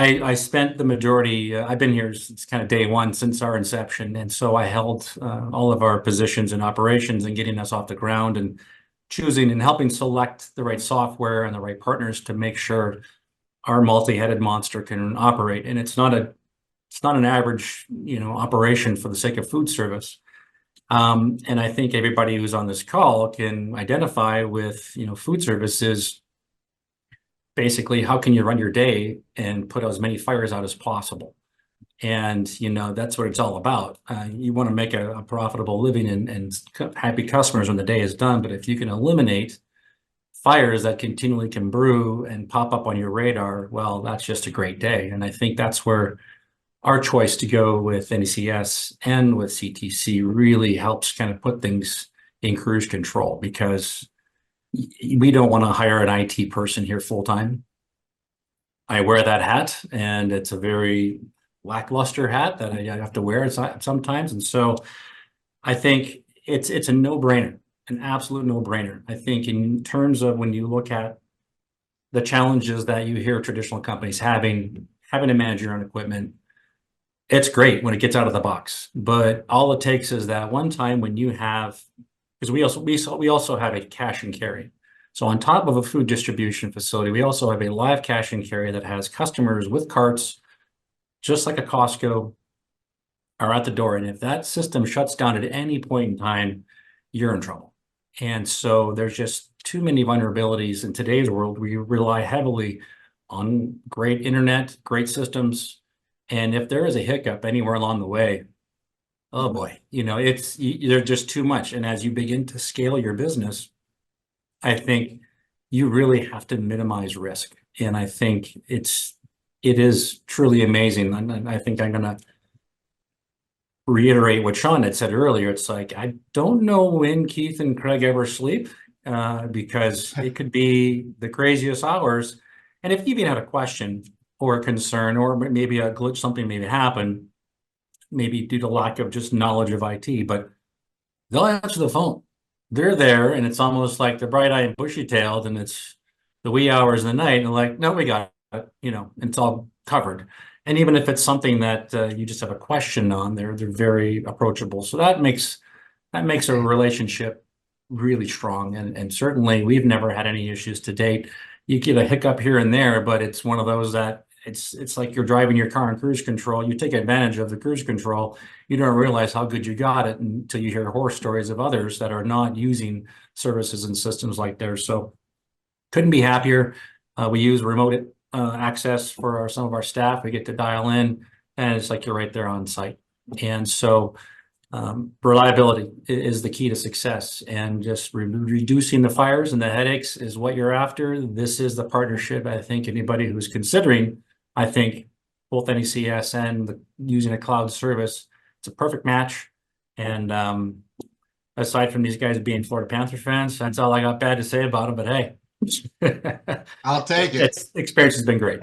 I spent the majority, I've been here, it's kind of day one since our inception. And so I held all of our positions in operations and getting us off the ground and choosing and helping select the right software and the right partners to make sure our multi-headed monster can operate. And it's not an average, operation for the sake of food service. And I think everybody who's on this call can identify with, food service is basically how can you run your day and put as many fires out as possible. And, that's what it's all about. You want to make a profitable living and happy customers when the day is done. But if you can eliminate fires that continually can brew and pop up on your radar, well, that's just a great day. And I think that's where our choice to go with NECS and with CTC really helps kind of put things in cruise control, because we don't want to hire an IT person here full time. I wear that hat, and it's a very lackluster hat that I have to wear sometimes. And so I think it's a no-brainer, an absolute no-brainer. I think in terms of when you look at the challenges that you hear traditional companies having to manage your own equipment, it's great when it gets out of the box. But all it takes is that one time when you have, because we also have a cash and carry. So on top of a food distribution facility, we also have a live cash and carry that has customers with carts, just like a Costco, are at the door. And if that system shuts down at any point in time, you're in trouble. And so there's just too many vulnerabilities in today's world. We rely heavily on great internet, great systems. And if there is a hiccup anywhere along the way, oh boy, there's just too much. And as you begin to scale your business, I think you really have to minimize risk. And I think it is truly amazing. And I think I'm going to reiterate what Sean had said earlier. It's like, I don't know when Keith and Craig ever sleep, because it could be the craziest hours. And if you even had a question or a concern, or maybe a glitch, something maybe happened, maybe due to lack of just knowledge of IT, but they'll answer the phone. They're there, and it's almost like they're bright-eyed and bushy-tailed, and it's the wee hours of the night, and they're like, no, we got it, it's all covered. And even if it's something that you just have a question on, they're very approachable. So that makes a relationship really strong. And certainly we've never had any issues to date. You get a hiccup here and there, but it's one of those that it's like you're driving your car on cruise control. You take advantage of the cruise control. You don't realize how good you got it until you hear horror stories of others that are not using services and systems like theirs. So couldn't be happier. We use remote access for some of our staff. We get to dial in, and it's like you're right there on site. And so reliability is the key to success, and just reducing the fires and the headaches is what you're after. This is the partnership. I think anybody who's considering, I think both NECS and using a cloud service, it's a perfect match. And aside from these guys being Florida Panther fans, that's all I got bad to say about them. But hey, I'll take it. Experience has been great.